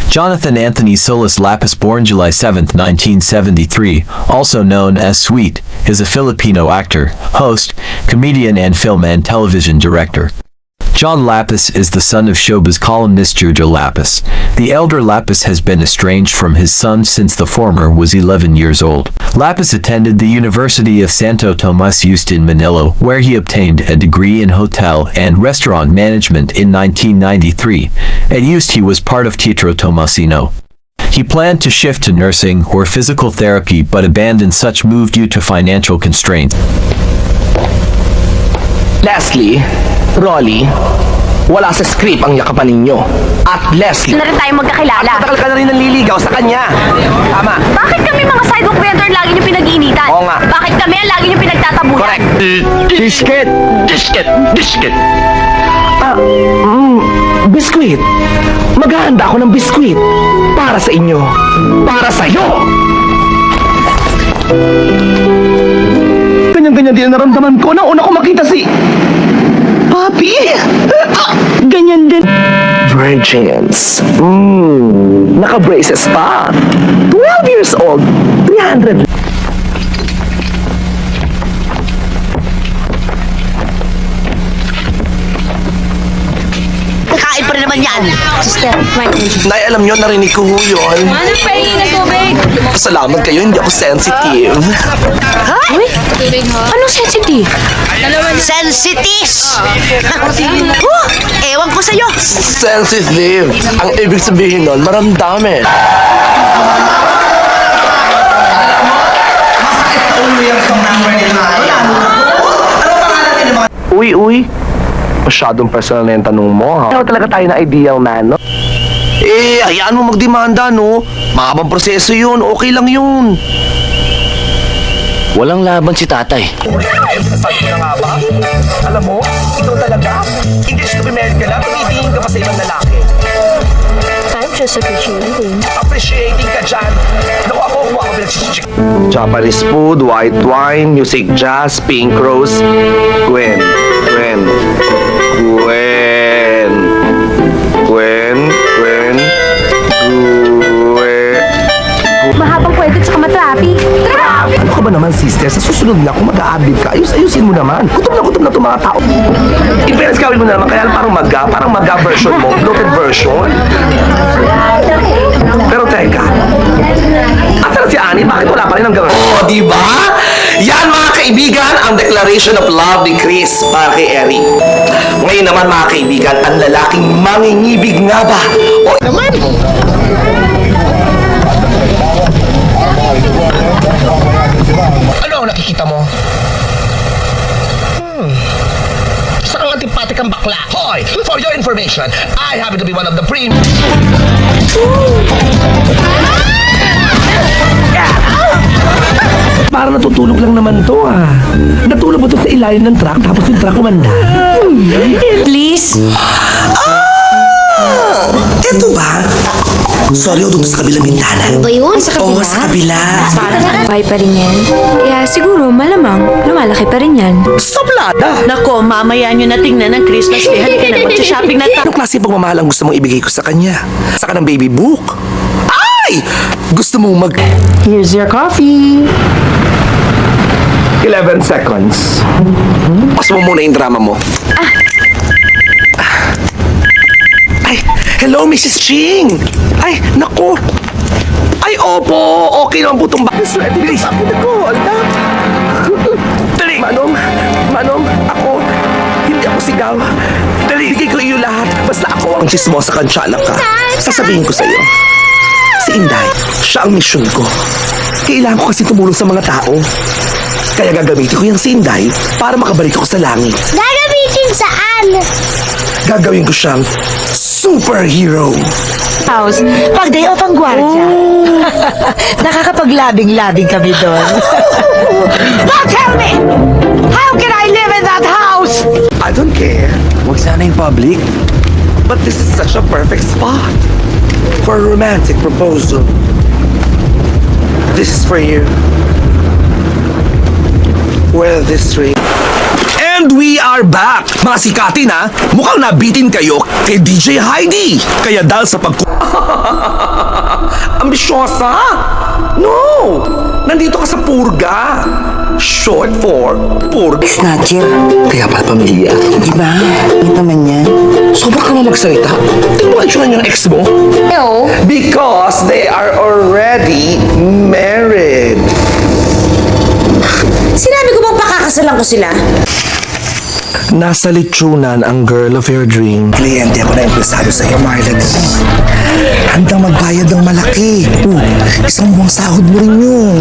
Jonathan Anthony Solis Lapis, born July 7, 1973, also known as Sweet, is a Filipino actor, host, comedian and film and television director. John Lapis is the son of showbiz columnist Jojo Lapis. The elder Lapis has been estranged from his son since the former was 11 years old. Lapis attended the University of Santo Tomas Juste in Manila, where he obtained a degree in hotel and restaurant management in 1993. At Juste he was part of Teatro Tomasino. He planned to shift to nursing or physical therapy but abandoned such move due to financial constraints. Leslie, Rolly, wala sa script ang yakapan ninyo. At Leslie, Na rin tayo magkakilala. matagal ka na rin nanliligaw sa kanya. Tama. Bakit kami mga sidewalk vendor lagi niyo pinag-iinitan? Oo nga. Bakit kami ang lagi niyo pinagtatabunan? Correct. Disket. Biskwit. Maghahanda ako ng biskwit. Para sa inyo. Para sa'yo. Ganyan-ganyan din ang naramdaman ko nang una ko makita si... Papi! Ganyan din. Virgins. Naka-braces pa. 12 years old. 300. Kakain pa rin naman yan. Sister, Nay, alam nyo, narinig ko ho yun. Ano pa yung tubig? Salamat kayo, hindi ako sensitive. Uy, anong sensitive? Sensitive! Ewan ko sa'yo. Sensitive. Ang ibig sabihin nun, maramdamin. Uy. Masyadong personal na yung tanong mo, ha? Ano talaga tayo na ideal man, no? Eh, hayaan mo magdemanda, no? Mahabang proseso yun, okay lang yun. Walang laban si tatay. Sabi ko na nga ba? Alam mo, ikaw talaga. English to be married ka lang, tumitingin ka pa sa ibang lalaki. I'm just appreciating. Appreciating ka dyan. Naku, ako pinagsichik. Japanese food, white wine, music, jazz, pink rose. Gwen. Mahabang kwento sa matrapi. Ano ka ba naman, sister? Sa susunod na, kung mag-a-abib ka, ayusin mo naman. Gutom na itong mga tao. In fairness, gawin mo na naman, kaya parang maga version mo, bloated version. Pero teka, asa na si Annie? Bakit wala pa rin ang gawin? O, diba? Yan, mga kaibigan, ang declaration of love ni Chris para kay Eric. Ngayon naman, mga kaibigan, ang lalaking mangingibig nga ba? O, naman! Ano ang nakikita mo? Isang antipatik ang bakla. Hoy! For your information, I happen to be one of the Parang natutulog lang naman to, ah. Natulog ba to sa ilalim ng truck tapos yung truck umanda? Please? Eto ba? Sorry, doon sa kabilang bintana. Ba yun? Oo, sa kabila. Buhay pa rin yan. Kaya siguro malamang lumalaki pa rin yan. Soblada! Nako, mamaya nyo na tingnan ang Christmas Day. Halika na, magsha-shopping na tayo. Anong klase pagmamahal ang gusto mong ibigay ko sa kanya? Saka ng baby book? Ay! Gusto mong Here's your coffee. 11 seconds. Pas mo muna yung drama mo. Ay, hello, Mrs. Ching! Ay, naku! Ay, opo! Okay naman po itong bakis. Bilis! Naku, alta! Dali! Manong, ako, hindi ako sigaw. Dali, bigay ko iyo lahat. Basta ako ang chismosa kansyala ka. Sasabihin ko sa'yo. Si Inday, siya ang misyon ko. Kailangan ko kasi tumulong sa mga tao. Kaya gagamitin ko yung si Inday para makabalik ako sa langit. Gagamitin saan? Gagawin ko siyang superhero. House, pag day off ang gwardiya. Nakakapaglabing-labing kami doon. Now tell me, how can I live in that house? I don't care. Huwag sana yung public. But this is such a perfect spot for a romantic proposal. This is for you. Wear this ring. And And we are back! Mga sikatin ha, mukhang nabitin kayo kay DJ Heidi. Kaya dahil sa ambisyosa? No! Nandito ka sa purga. Short for purga. Snatcher. Kaya pala pamilya. Di ba? Ito naman yan. Sobra ka naman magsalita. Tingnan mo itsura yung ex mo. No. Because they are already married. Sinabi ko bang pakakasalan ko sila? Nasa litsunan ang girl of your dream. Kliyente ako na empresado sa'yo, Marlon. Handang magbayad ng malaki. Isang buwang sahod mo rin yun.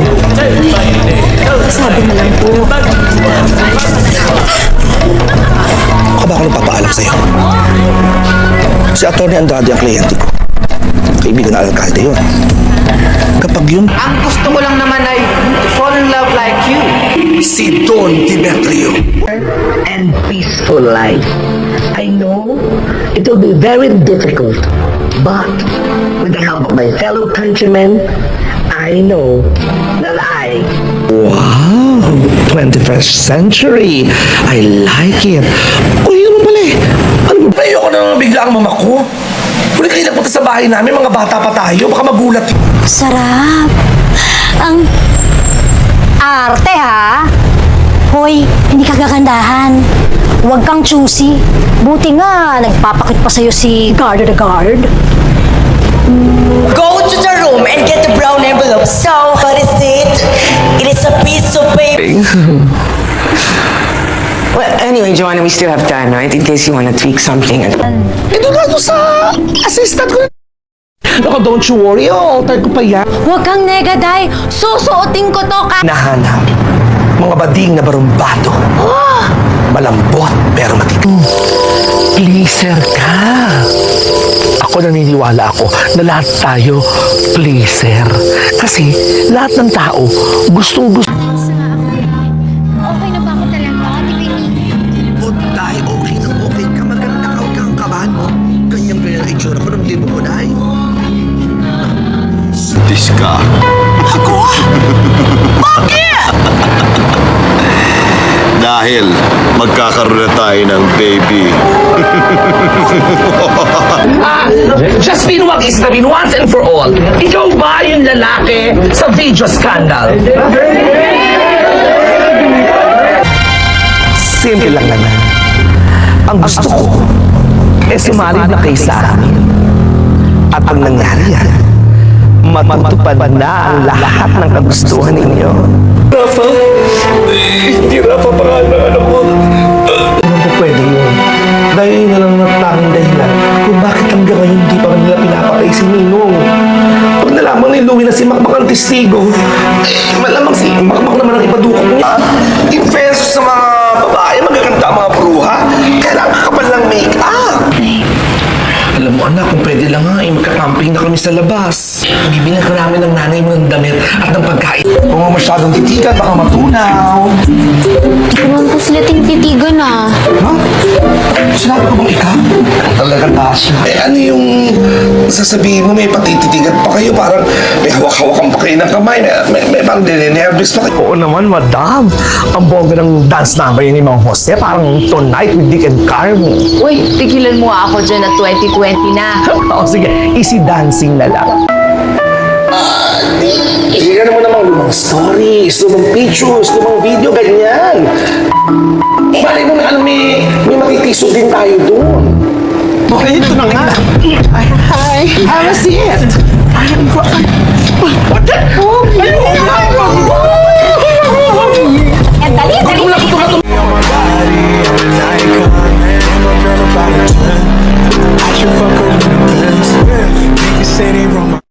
Sabi na lang po. Ako ba ako nagpapaalam sa'yo? Si Atty. Andrade ang kliyente ko. Kaibigan na alkalde yun. Kapag yun, Ang gusto mo lang naman ay to fall in love like you. si Don Demetrio. And peaceful life. I know it will be very difficult, but with the help of my fellow countrymen, I know that I Wow! 21st century. I like it. Uy, yun pala eh. Ano ba? Ayoko na naman bigla ang mama ko. Kung kayo nagpunta sa bahay namin, mga bata pa tayo, baka magulat. Sarap. Ang arte ha. Hoy, hindi ka gagandahan. Huwag kang choosy. Buti nga, nagpapakit pa sa'yo si guard of the guard. Go to the room and get the brown envelope. So, what is it? It is a piece of paper. Well, anyway, Joanna, we still have time, right? In case you want to tweak something. Ito nga doon sa assistant ko. Naku, don't you worry. Alter ko pa yan. Huwag kang negaday. Susuotin ko to ka. Nahanap. Mga bading na barumbado. Malambot pero matitong. Pleaser ka. Ako naniniwala ako na lahat tayo pleaser. Kasi lahat ng tao gustong gusto. Okay na ba ako talaga? Dahil okay na okay ka, maganda ka, huwag kang kabahan mo. Ganyan-ganyan ang itsura ko nung libo ko, Day. Sadis ka. Ako? Bakit? Dahil magkakaroon na tayo ng baby. Jasmine, wag isipin once and for all. Ikaw ba yung lalaki sa video scandal? Simple lang naman. Ang gusto ko, sumali na kayo sa amin. At ang nangyari yan, matutupad na ang lahat ng kagustuhan ninyo. Rafa? Hindi Rafa pangalan ng anak ko. Ano po pwede yun? Dahil yun na lang natanging dahilan kung bakit hanggang ngayon hindi pa nila pinapatay si Ninong. Pag nalaman ni Louie na si Makmak ang testigo, malamang si Makmak naman ang ipadukot niya. In fairness sa mga babae, magaganda ang mga bruha, kailangan kakapal ng make-up. Alam mo anak, kung pwede lang nga, magka-camping na kami sa labas. Bibilang ka namin ng nanay mo ng damit at ng pagkain. Kung nga masyadong titigan, baka matunaw. Hindi ko naman po sila tinititigan ah. Ha? Sinabi ko bang ikaw? Talaga Tasha. Ano yung sasabihin mo, may patititigan pa kayo, parang may hawak-hawakan pa kayo ng kamay, may parang dininervous pa kayo. Oo naman, madam. Ang bongga ng dance number yun ni Mang Jose, parang Tonight with Dick and Carmen. Uy, tigilan mo ako dyan na 2020 na. O sige, easy dancing na lang. Hindi mo namang lumang stories, lumang pictures, lumang video, ganyan. Bali mo na may matitiso din tayo doon. Okay, ito na nga. Hi. How was it? I am... What the? Oh,